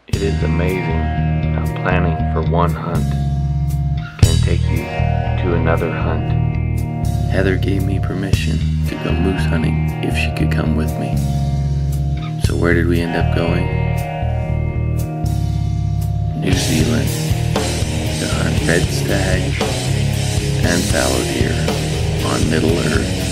It is amazing how planning for one hunt can take you to another hunt. Heather gave me permission to go moose hunting if she could come with me. So where did we end up going? New Zealand to hunt red stag and fallow deer on Middle Earth.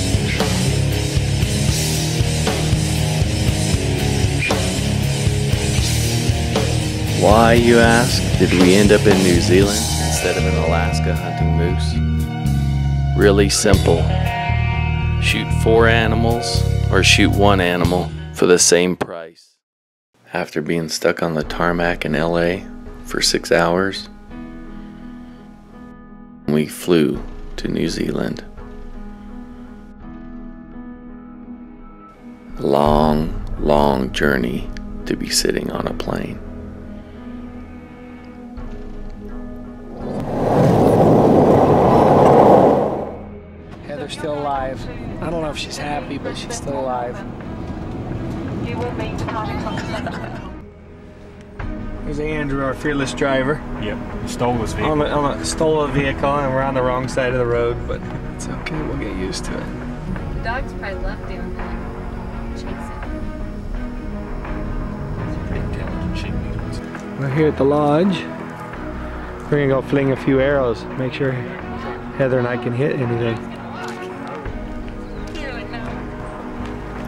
Why, you ask, did we end up in New Zealand instead of in Alaska hunting moose? Really simple. Shoot 4 animals or shoot 1 animal for the same price. After being stuck on the tarmac in LA for 6 hours, we flew to New Zealand. A long, long journey to be sitting on a plane. Heather's still alive. I don't know if she's happy, but she's still alive. Here's Andrew, our fearless driver. Yep, stole this vehicle. Stole a vehicle, and we're on the wrong side of the road, but it's okay, we'll get used to it. The dogs probably love doing that. Chasing. Pretty intelligent sheep. We're here at the lodge. We're gonna go fling a few arrows, make sure Heather and I can hit anything.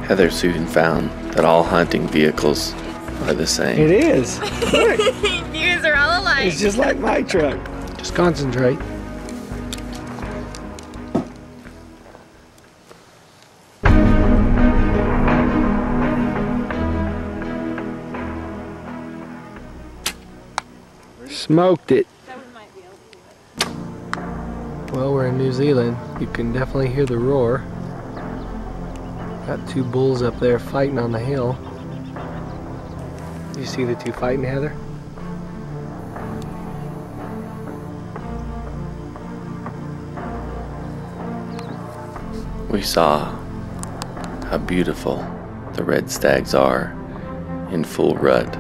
Heather soon found that all hunting vehicles are the same. It is. Look, You guys are all alike. it's just like my truck. Just concentrate. Smoked it. Well, we're in New Zealand. You can definitely hear the roar. Got 2 bulls up there fighting on the hill. You see the 2 fighting, Heather? We saw how beautiful the red stags are in full rut.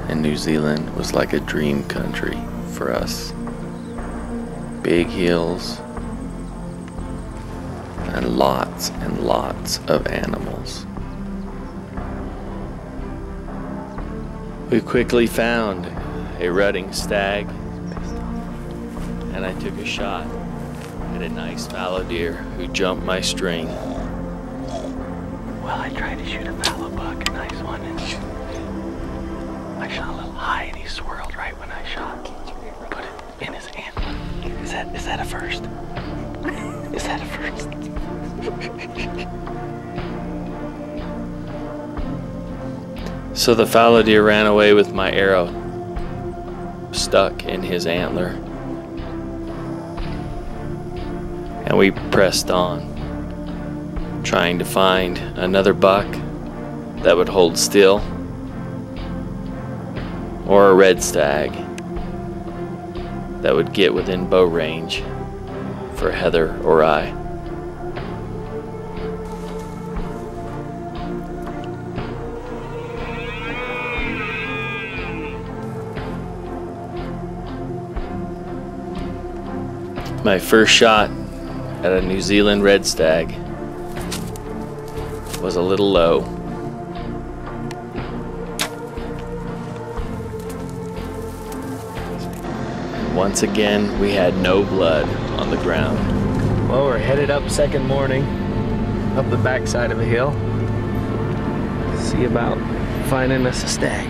And New Zealand was like a dream country for us. Big hills and lots of animals. We quickly found a rutting stag, and I took a shot at a nice fallow deer who jumped my string. Well, I tried to shoot a fallow buck, a nice one, and I shot a little high, and he swirled right when I shot. Put it in his antler. Is that a first? Is that a first? So the fallow deer ran away with my arrow stuck in his antler. And we pressed on, trying to find another buck that would hold still, or a red stag that would get within bow range for Heather or I. My first shot at a New Zealand red stag was a little low. And once again, we had no blood on the ground. Well, we're headed up second morning, up the backside of a hill. See about finding us a stag.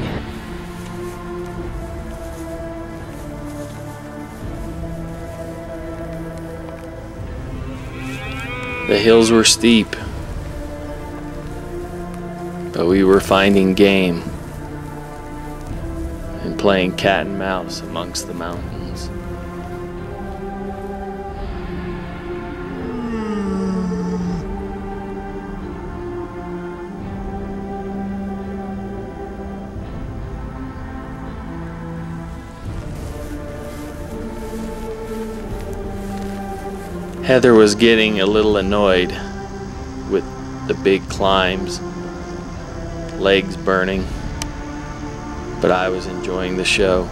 The hills were steep, but we were finding game and playing cat and mouse amongst the mountains. Heather was getting a little annoyed with the big climbs legs burning, but I was enjoying the show.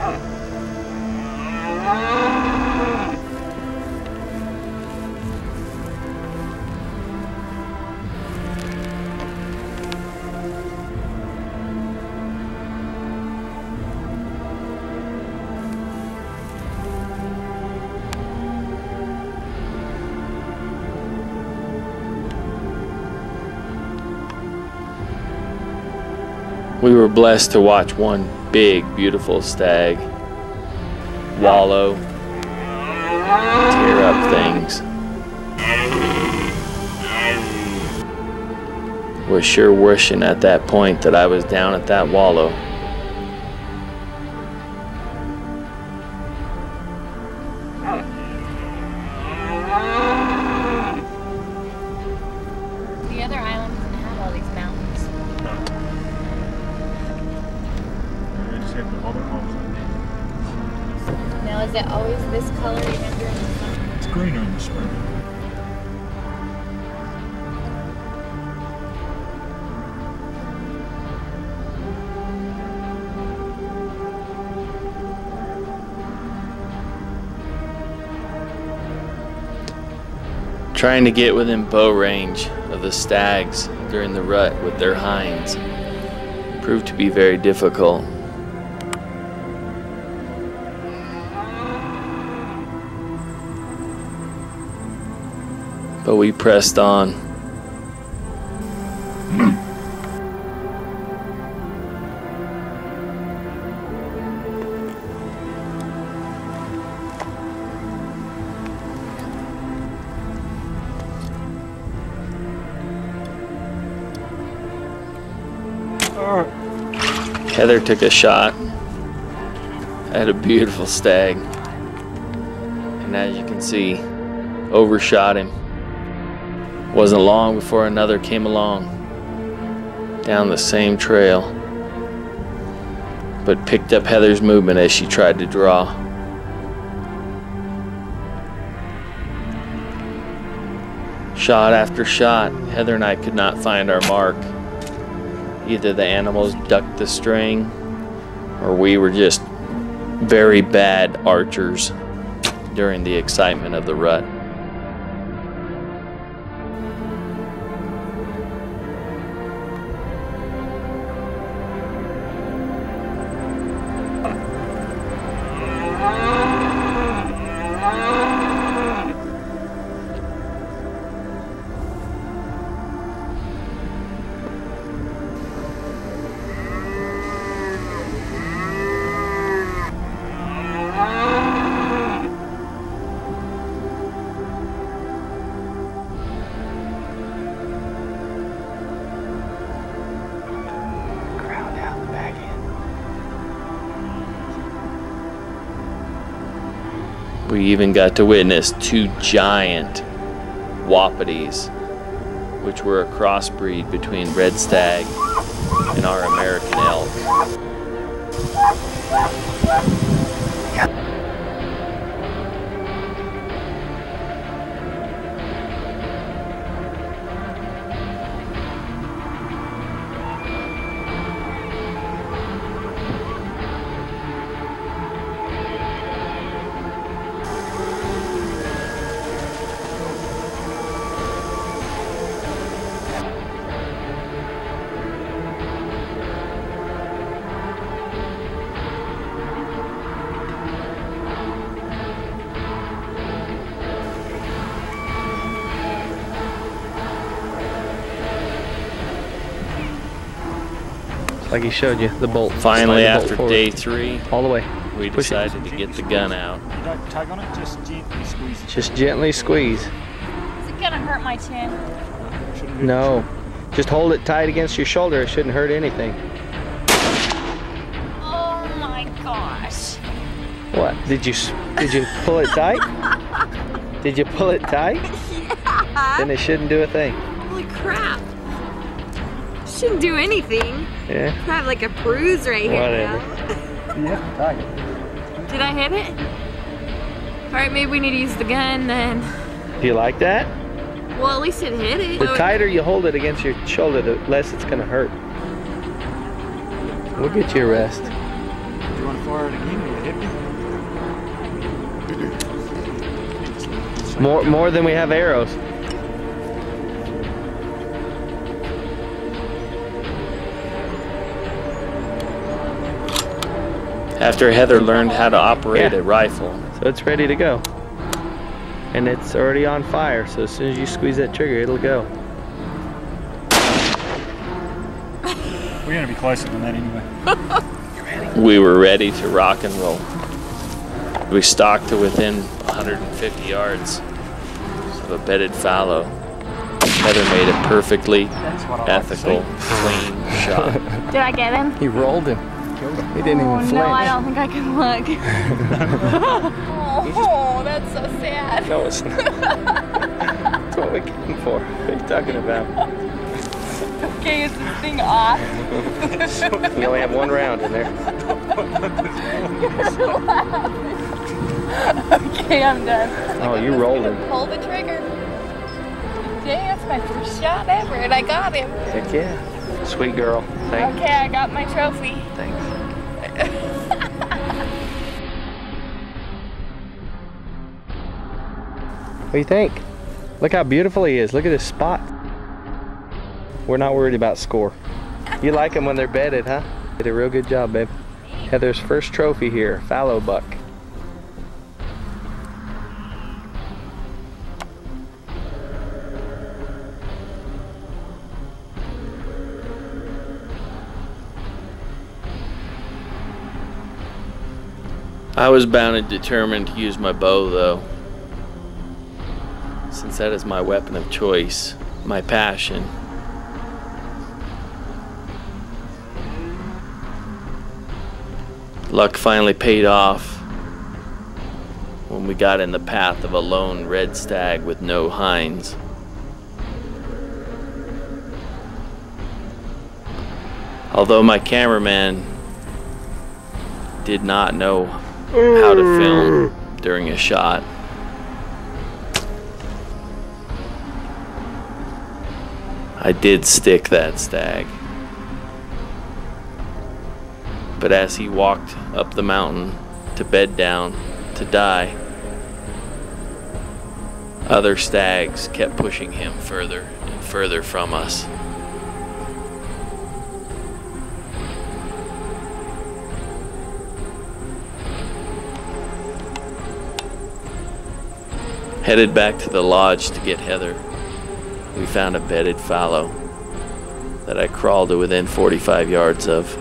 We were blessed to watch one big, beautiful stag wallow, tear up things. Was sure wishing at that point that I was down at that wallow. The other island doesn't have all these mountains. They just have the other homes. Now, is it always this color even during the summer? It's greener in the spring. Trying to get within bow range of the stags during the rut with their hinds proved to be very difficult. But we pressed on. Heather took a shot at a beautiful stag, and as you can see, overshot him. Wasn't long before another came along down the same trail, but picked up Heather's movement as she tried to draw. Shot after shot, Heather and I could not find our mark. Either the animals ducked the string, or we were just very bad archers during the excitement of the rut. We even got to witness two giant wapitis, which were a crossbreed between red stag and our American elk. Like he showed you, the bolt. Finally, Slide the bolt after forward. day 3, All the way. we Push it. decided to get the gun out. You don't tug on it, just gently squeeze it. Just gently squeeze. Is it gonna hurt my chin? Shouldn't do No. Just hold it tight against your shoulder. It shouldn't hurt anything. Oh my gosh. What? Did you pull it tight? Did you pull it tight? Yeah. Then it shouldn't do a thing. Holy crap. Shouldn't do anything. Yeah. I have like a bruise right here. Whatever. You have to tug it. Did I hit it? Alright, maybe we need to use the gun then. Do you like that? Well, at least it hit it. The tighter you hold it against your shoulder, the less it's gonna hurt. We'll get you a rest. Do you want to fire it again? Will it hit me? More than we have arrows. After Heather learned how to operate a rifle, So it's ready to go. And it's already on fire, so as soon as you squeeze that trigger, it'll go. We're going to be closer than that anyway. we were ready to rock and roll. We stalked to within 150 yards of a bedded fallow. Heather made a perfectly ethical, clean shot. Did I get him? He rolled him. He didn't even flinch. No, I don't think I can look. Oh, that's so sad. No, it's not. That's what we came for. What are you talking about? Okay, is this thing off? You only have one round in there. You're so loud. Okay, I'm done. Oh, you rolled him. Pull the trigger. Dang, that's my first shot ever, and I got him. Heck yeah. Sweet girl. Thanks. Okay, I got my trophy. Thanks. What do you think? Look how beautiful he is. Look at this spot. We're not worried about score. You like them when they're bedded, huh? Did a real good job, babe. Heather's first trophy here, fallow buck. I was bound and determined to use my bow, though, since that is my weapon of choice, my passion. Luck finally paid off when we got in the path of a lone red stag with no hinds. Although my cameraman did not know how to film during a shot, I did stick that stag. But as he walked up the mountain to bed down to die, other stags kept pushing him further and further from us. Headed back to the lodge to get Heather, we found a bedded fallow that I crawled to within 45 yards of.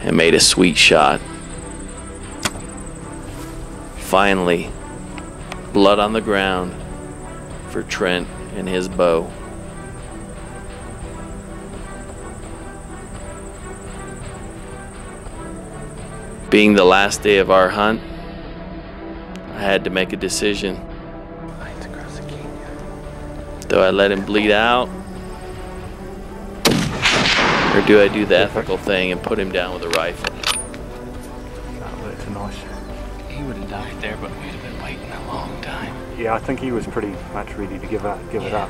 And made a sweet shot. Finally, blood on the ground for Trent and his bow. Being the last day of our hunt, I had to make a decision. Do I let him bleed out? Or do I do the ethical thing and put him down with a rifle? That's a nice. He would have died there, but we'd have been waiting a long time. Yeah, I think he was pretty much ready to give it up.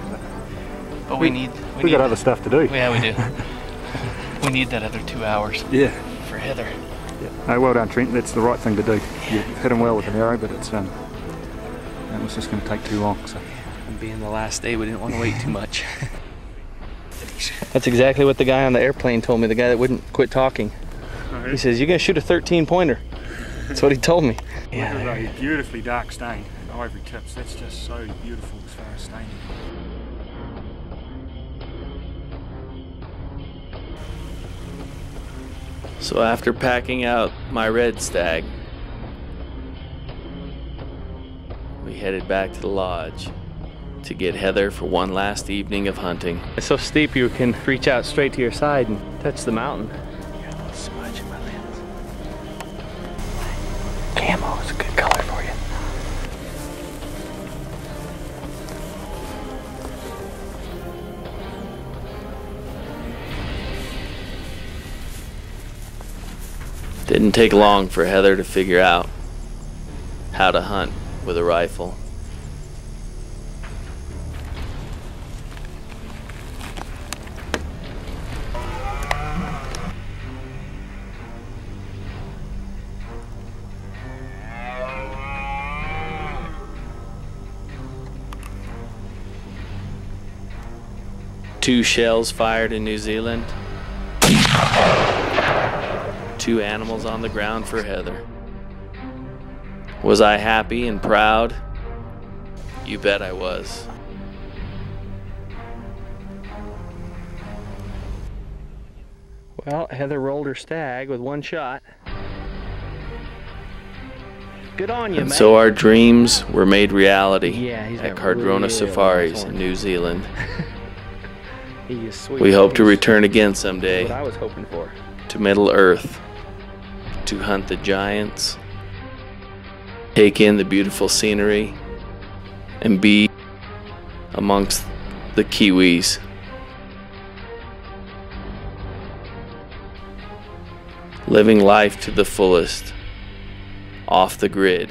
But we got other stuff to do. Yeah, we do. We need that other 2 hours. Yeah. For Heather. Yeah. No, well done, Trent. That's the right thing to do. You hit him well with an arrow, but it was just going to take too long. So. And being the last day, we didn't want to wait too much. That's exactly what the guy on the airplane told me, the guy that wouldn't quit talking. He says, you're going to shoot a 13-pointer. That's what he told me. Yeah. Look at those beautifully dark stained ivory tips. That's just so beautiful as far as staining. So after packing out my red stag, we headed back to the lodge to get Heather for one last evening of hunting. It's so steep you can reach out straight to your side and touch the mountain. Got a little smudge in my lens. Camo is a good color for you. Didn't take long for Heather to figure out how to hunt with a rifle. Two shells fired in New Zealand. 2 animals on the ground for Heather. Was I happy and proud? You bet I was. Well, Heather rolled her stag with 1 shot. Good on you, And mate. so our dreams were made reality Yeah, he's at got Cardrona really Safaris nice in horns. New Zealand. He is sweet. We hope to He's return again what someday I was hoping for. to Middle Earth to hunt the giants, take in the beautiful scenery, and be amongst the Kiwis. Living life to the fullest, off the grid.